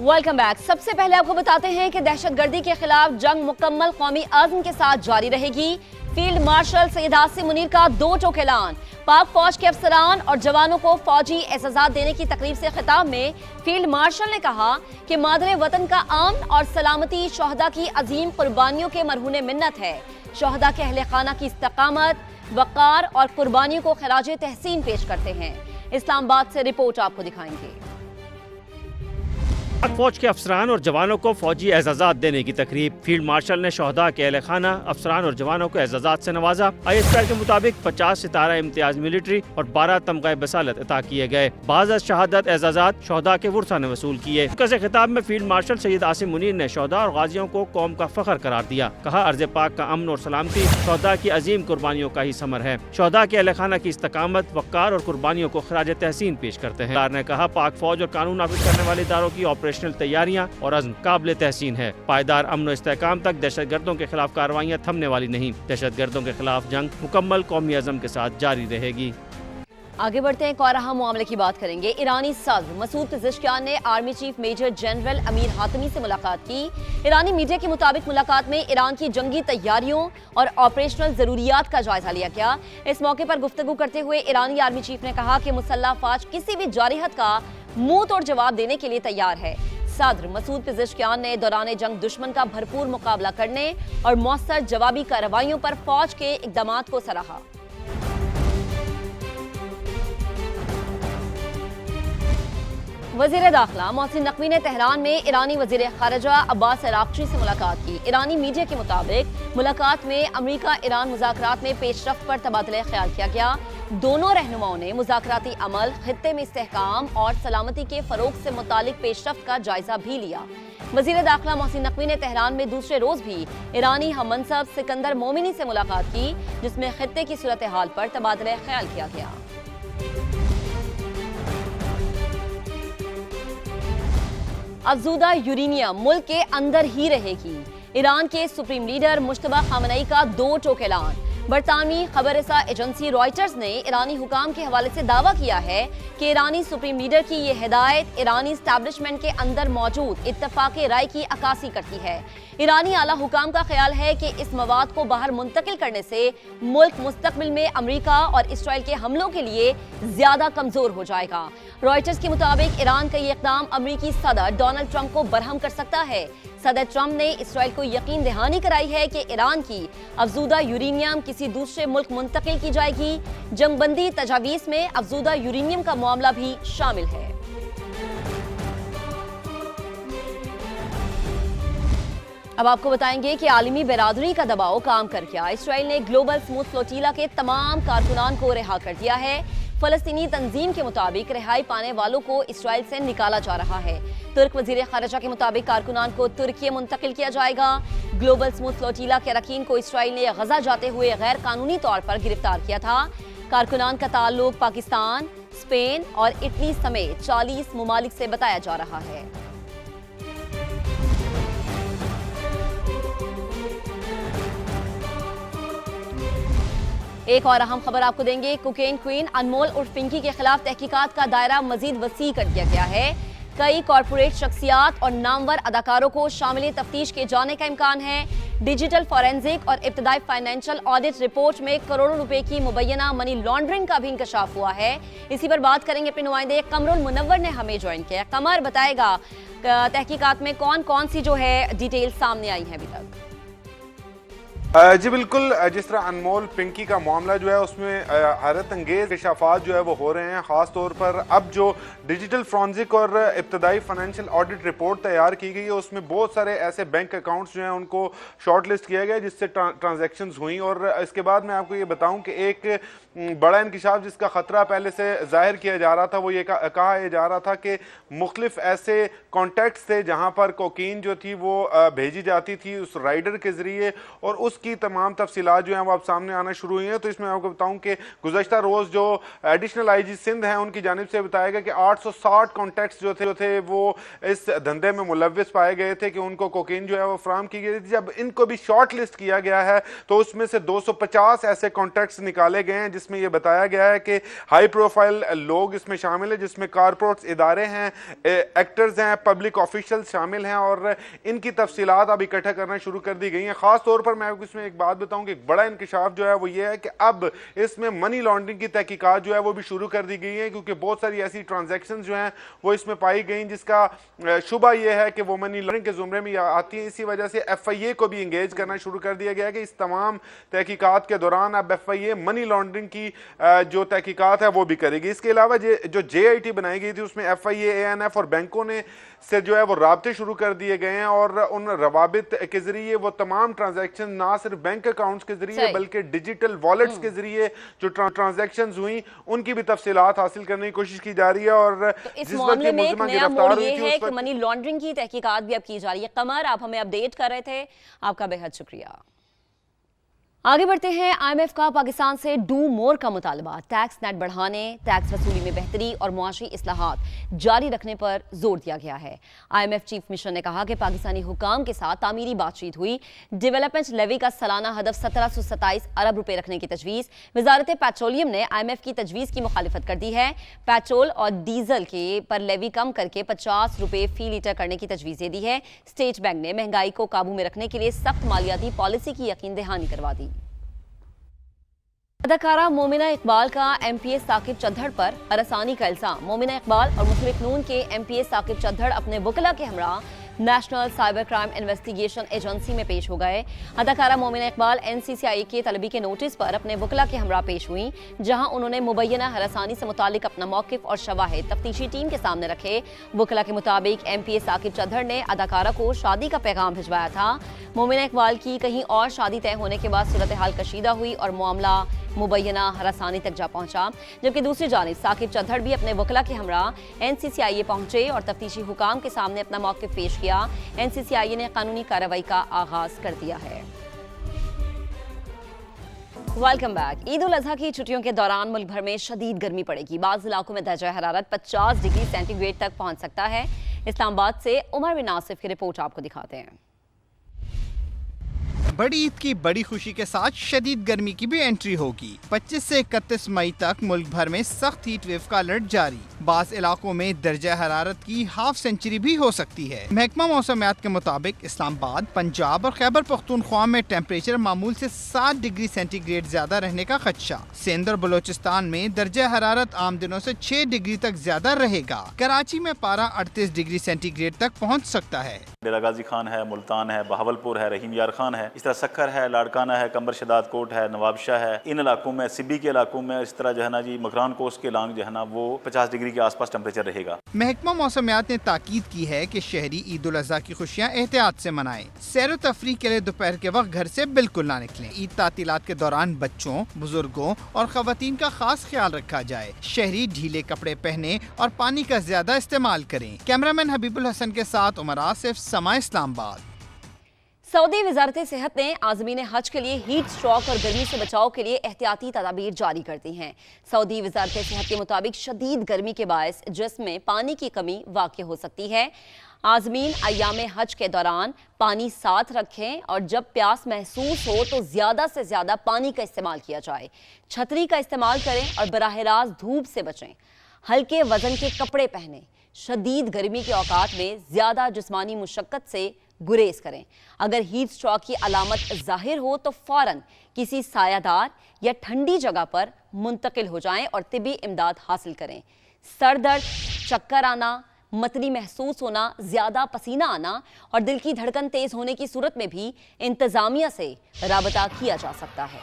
Welcome back. सबसे पहले आपको बताते हैं कि दहशतगर्दी के खिलाफ जंग मुकम्मल कौमी अज़्म के साथ जारी रहेगी। फील्ड मार्शल सैयद आसिम मुनीर का दो टोक ऐलान। पाक फौज के अफसरान और जवानों को फौजी एजाज़ात देने की तकरीब से खिताब में फील्ड मार्शल ने कहा कि मादरे वतन का अमन और सलामती शोहदा की अजीम कुर्बानियों के मरहून मिन्नत है। शोहदा के अहले खाना की इस्तकामत, वक़ार और कुर्बानियों को खिराज तहसीन पेश करते हैं। इस्लामाबाद से रिपोर्ट आपको दिखाएंगे। पाक फौज के अफसरान और जवानों को फौजी एजाज़ात देने की तकरीब। फील्ड मार्शल ने शोहदा के अहले खाना, अफसरान और जवानों को एजाज़ात से नवाजा। ISPR के मुताबिक 50 सितारा इम्तियाज मिलिट्री और 12 तमग़े बसालत अता किए गए। बाज़ शहादत एजाज़ात शोहदा के वुरसा ने वसूल किए। से खिताब में फील्ड मार्शल सैयद आसिम मुनीर ने शोहदा और गाजियों को कौम का फख्र करार दिया। कहा, अर्ज़ पाक का अमन और सलामती शोहदा की अजीम कुर्बानियों का ही समर है। शोहदा के अहले खाना की इस्तकामत, वक़ार और कुर्बानियों को खिराज तहसीन पेश करते हैं। ने कहा, पाक फौज और कानून नाफिज करने वाले इदारों की ऑपरेशनल तैयारियां और अज़्म काबिल तहसीन है। पायदार अमन और इस्तेहकाम तक दहशतगर्दों के खिलाफ कार्रवाइयां थमने वाली नहीं। दहशतगर्दों के खिलाफ जंग मुकम्मल कौमी अज़्म के साथ जारी रहेगी। आगे बढ़ते हैं, एक और अहम मामले की बात करेंगे। ईरानी सदर मसूद पेज़ेश्कियान ने army chief major general Amir Hatami से मुलाकात की। ईरानी मीडिया के मुताबिक मुलाकात में ईरान की जंगी तैयारियों और ऑपरेशनल जरूरियात का जायजा लिया गया। इस मौके पर गुफ्तगू करते हुए ईरानी आर्मी चीफ ने कहा कि मुसल्लह फौज किसी भी जारिहत का मुंह तोड़ जवाब देने के लिए तैयार है। सदर मसूद पेज़ेश्कियान ने दौरान जंग दुश्मन का भरपूर मुकाबला करने और मौसर जवाबी कार्रवाइयों पर फौज के इक़दामात को सराहा। वज़ीर दाखिला मोहसिन नकवी ने तेहरान में ईरानी वज़ीर ख़ारिजा अब्बास अराग़ची से मुलाकात की। ईरानी मीडिया के मुताबिक मुलाकात में अमरीका ईरान मुज़ाकरात में पेशरफ्त पर तबादला ख्याल किया गया। दोनों रहनुमाओं ने मुज़ाकराती अमल, खित्ते में इस्तेहकाम और सलामती के फ़रोग़ से मुतालिक पेशरफ्त का जायजा भी लिया। वज़ीर दाखिला मोहसिन नकवी ने तेहरान में दूसरे रोज़ भी ईरानी हममनसब सिकंदर मोमिनी से मुलाकात की, जिसमें खित्ते की सूरत हाल पर तबादला ख्याल किया गया। अफजूदा यूरेनियम मुल्क के अंदर ही रहेगी। ईरान के सुप्रीम लीडर मुश्तबा खामनेई का दो टोक ऐलान। बरतानवी खबररसा एजेंसी रॉयटर्स ने ईरानी हुकाम के हवाले से दावा किया है कि ईरानी सुप्रीम लीडर की ये हिदायत ईरानी एस्टैब्लिशमेंट के अंदर मौजूद इत्तफाक़े राय की अक्कासी करती है। ईरानी आला हुकाम का ख्याल है कि इस मवाद को बाहर मुंतकिल करने से मुल्क मुस्तकबिल में अमरीका और इसराइल के हमलों के लिए ज्यादा कमजोर हो जाएगा। रॉयटर्स के मुताबिक ईरान का ये इक़दाम अमरीकी सदर डोनाल्ड ट्रंप को बरहम कर सकता है। सदर ट्रंप ने इसराइल को यकीन दहानी कराई है कि ईरान की अफजूदा यूरेनियम किसी दूसरे मुल्क मुंतकिल की जाएगी। जंगबंदी तजावीज़ में अफजूदा यूरेनियम का मामला भी शामिल है। अब आपको बताएंगे कि आलमी बिरादरी का दबाव काम कर गया। इसराइल ने ग्लोबल स्मूथ फ्लोटीला के तमाम कारकुनान को रिहा कर दिया है। फलस्तीनी तंजीम के मुताबिक रिहाई पाने वालों को इसराइल से निकाला जा रहा है। तुर्क वजीर खारिजा के मुताबिक कारकुनान को तुर्की मुंतकिल किया जाएगा। ग्लोबल स्मूथ फ्लोटीला के अरकान को इसराइल ने गजा जाते हुए गैर कानूनी तौर पर गिरफ्तार किया था। कारकुनान का ताल्लुक पाकिस्तान, स्पेन और इटली समेत 40 मुमालिक से बताया जा रहा है। एक और अहम खबर आपको देंगे। कोकेन क्वीन अनमोल उर्फ पिंकी के खिलाफ तहकीकात का दायरा मजीद वसी कर दिया गया है। कई कॉरपोरेट शख्सियात और नामवर अदाकारों को शामिल तफ्तीश किए जाने का इम्कान है। डिजिटल फॉरेंसिक और इब्तदाई फाइनेंशियल ऑडिट रिपोर्ट में करोड़ों रुपए की मुबैना मनी लॉन्ड्रिंग का भी इंकशाफ हुआ है। इसी पर बात करेंगे अपने नुमाइंदे कमरुल मुनव्वर ने हमें ज्वाइन किया। कमर, बताएगा तहकीकात में कौन कौन सी जो है डिटेल सामने आई है अभी तक? जी बिल्कुल, जिस तरह अनमोल पिंकी का मामला जो है उसमें हैरत अंगेज इंकशाफात जो है वो हो रहे हैं। ख़ास तौर पर अब जो डिजिटल फ्रॉन्जिक और इब्तदाई फाइनेंशियल ऑडिट रिपोर्ट तैयार की गई है उसमें बहुत सारे ऐसे बैंक अकाउंट्स जो हैं उनको शॉर्ट लिस्ट किया गया जिससे ट्रांजैक्शंस हुई। और इसके बाद मैं आपको ये बताऊं कि एक बड़ा इंकशाफ जिसका ख़तरा पहले से जाहिर किया जा रहा था, वो ये कहा जा रहा था कि मुख्तलिफ ऐसे कॉन्टैक्ट्स थे जहाँ पर कोकीन जो थी वो भेजी जाती थी उस राइडर के ज़रिए, और उसकी तमाम तफसीलात जो हैं वो अब सामने आना शुरू हुई हैं। तो इसमें आपको बताऊं कि गुज़श्ता रोज़ जो एडिशनल IG सिंध हैं उनकी जानिब से बताया गया कि 860 कॉन्टैक्ट्स जो थे वो इस धंधे में मुलव्विस पाए गए थे कि उनको कोकीन जो है वो फ्राहम की गई थी। जब इनको भी शॉर्ट लिस्ट किया गया है तो उसमें से 250 ऐसे कॉन्टैक्ट्स निकाले गए हैं जिसमें यह बताया गया है कि हाई प्रोफाइल लोग इसमें शामिल है, जिसमें कारपोरेट्स इदारे हैं, एक्टर्स हैं, पब्लिक ऑफिशियल्स शामिल हैं और इनकी तफसीलात अब इकट्ठा करना शुरू कर दी गई हैं। खास तौर पर मैं आपको इसमें एक बात बताऊं कि एक बड़ा इंकशाफ जो है वो ये है कि अब इसमें मनी लॉन्ड्रिंग की तहकीकात जो है वो भी शुरू कर दी गई है, क्योंकि बहुत सारी ऐसी ट्रांजैक्शन जो हैं वो इसमें पाई गई जिसका शुबा यह है कि वो मनी लॉन्ड्रिंग के जुमरे में आती है। इसी वजह से FIA को भी इंगेज करना शुरू कर दिया गया है कि इस तमाम तहकीकात के दौरान अब FIA मनी लॉन्ड्रिंग की जो तहकीकात है वो भी करेगी। इसके अलावा जो JIT बनाई गई थी उसमें FIA, ANF और बैंकों ने से जो है वो राब्ते शुरू कर दिए गए हैं और उन रवाबित के जरिए वो तमाम ट्रांजैक्शन ना सिर्फ बैंक अकाउंट्स के जरिए बल्कि डिजिटल वॉलेट्स के जरिए जो ट्रांजैक्शंस हुई उनकी भी तफसीलात हासिल करने की कोशिश की जा रही है। और तो इस मामले में एक नया मोड़ ये है कि मनी लॉन्ड्रिंग की तहकीकात भी अब की जा रही है। कमर, आप हमें अपडेट कर रहे थे, आपका बेहद शुक्रिया। आगे बढ़ते हैं। IMF का पाकिस्तान से डू मोर का मुतालबा, टैक्स नेट बढ़ाने, टैक्स वसूली में बेहतरी और मुआशी इस्लाहात जारी रखने पर जोर दिया गया है। IMF चीफ मिशन ने कहा कि पाकिस्तानी हुकाम के साथ तामीरी बातचीत हुई। डेवलपमेंट लेवी का सालाना हदफ 1727 अरब रुपए रखने की तजवीज़। वजारत पेट्रोलियम ने IMF की तजवीज़ की मुखालिफत कर दी है। पेट्रोल और डीजल के पर लेवी कम करके 50 रुपए फी लीटर करने की तजवीज़ दे दी है। स्टेट बैंक ने महंगाई को काबू में रखने के लिए सख्त मालियाती पॉलिसी की यकीन दहानी करवा दी। अदाकारा मोमिना इकबाल का MPS साकिब चद्दड़ पर हरासानी का इल्जाम। मोमिना इकबाल और मुखलिफ नून के MPS साकिब चद्दड़ अपने वकला के हमरा national cyber crime investigation agency में पेश हो गए। अदाकारा मोमिना इकबाल NCCI के तलबी के नोटिस पर अपने वकला के हमरा पेश हुई, जहां उन्होंने मुबैना हरासानी से मुतालिक अपना मौकिफ और शवाहिद तफ्तीशी टीम के सामने रखे। वकला के मुताबिक MPS साकिब चद्दड़ ने अदाकारा को शादी का पैगाम भिजवाया था। मोमिना इकबाल की कहीं और शादी तय होने के बाद सूरत हाल कशीदा हुई और मामला मुबैना हरासानी तक जा पहुंचा, जबकि दूसरी जानिब साकिब चद्दड़ भी अपने वकला के हमरा NCCI पहुंचे और तफ्तीशी हुकाम के सामने अपना मौक़िफ़ पेश किया। NCCI ने कानूनी कार्रवाई का आगाज कर दिया है। Welcome back. ईद उल अजहा की छुट्टियों के दौरान मुल्क भर में शदीद गर्मी पड़ेगी। बाज़ इलाकों में दर्जा हरारत 50 डिग्री सेंटीग्रेड तक पहुंच सकता है। इस्लामाबाद से उमर बिन नासिफ की रिपोर्ट आपको दिखाते हैं। बड़ी ईद की बड़ी खुशी के साथ शदीद गर्मी की भी एंट्री होगी। 25 से 31 मई तक मुल्क भर में सख्त हीट वेव का अलर्ट जारी। बास इलाकों में दर्जा हरारत की हाफ सेंचुरी भी हो सकती है। महकमा मौसमियात के मुताबिक इस्लामाबाद, पंजाब और खैबर पख्तूनख्वा में टेम्परेचर मामूल से 7 डिग्री सेंटीग्रेड ज्यादा रहने का खदशा। सिंध और बलोचिस्तान में दर्जा हरारत आम दिनों से 6 डिग्री तक ज्यादा रहेगा। कराची में पारा 38 डिग्री सेंटीग्रेड तक पहुँच सकता है। डेरा गाजी खान है, मुल्तान है, बहावलपुर है, रहीम यार खान है, इस तरह सक्खर है, लाड़काना है, कंबर शदाद कोट है, नवाबशाह है। इन इलाकों में, सिब्बी के इलाकों में इस तरह जो है ना जी मकरान कोस्ट के लांग जो है ना वो 50 डिग्री के आसपास टेम्परेचर रहेगा। महकमा मौसमियात ने ताकीद की है कि शहरी ईद उल अजहा की खुशियाँ एहतियात से मनाएं। सैर व तफरीह के लिए दोपहर के वक्त घर से बिल्कुल ना निकलें। ईद तातीलात के दौरान बच्चों, बुजुर्गों और खवातीन का खास ख्याल रखा जाए। शहरी ढीले कपड़े पहने और पानी का ज्यादा इस्तेमाल करें। कैमरामैन हबीबुल हसन के साथ उमर आसिफ, समा इस्लामाबाद। सऊदी वजारत सेहत ने आज़मीन हज के लिए हीट स्ट्रोक और गर्मी से बचाव के लिए एहतियाती तदाबीर जारी कर दी हैं। सऊदी वजारत सेहत के मुताबिक शदीद गर्मी के बायस जिस्म में पानी की कमी वाक़ई हो सकती है। आज़मीन अय्याम हज के दौरान पानी साथ रखें और जब प्यास महसूस हो तो ज़्यादा से ज़्यादा पानी का इस्तेमाल किया जाए। छतरी का इस्तेमाल करें और बराह रास्त धूप से बचें। हल्के वजन के कपड़े पहनें। शदीद गर्मी के औकात में ज़्यादा जिस्मानी मुशक्कत से गुरेज करें। अगर हीट स्ट्रोक की अलामत जाहिर हो तो फौरन किसी सायादार या ठंडी जगह पर मुंतकिल हो जाएं और तिब्बी इमदाद हासिल करें। सर दर्द, चक्कर आना, मतली महसूस होना, ज़्यादा पसीना आना और दिल की धड़कन तेज़ होने की सूरत में भी इंतज़ामिया से राबता किया जा सकता है।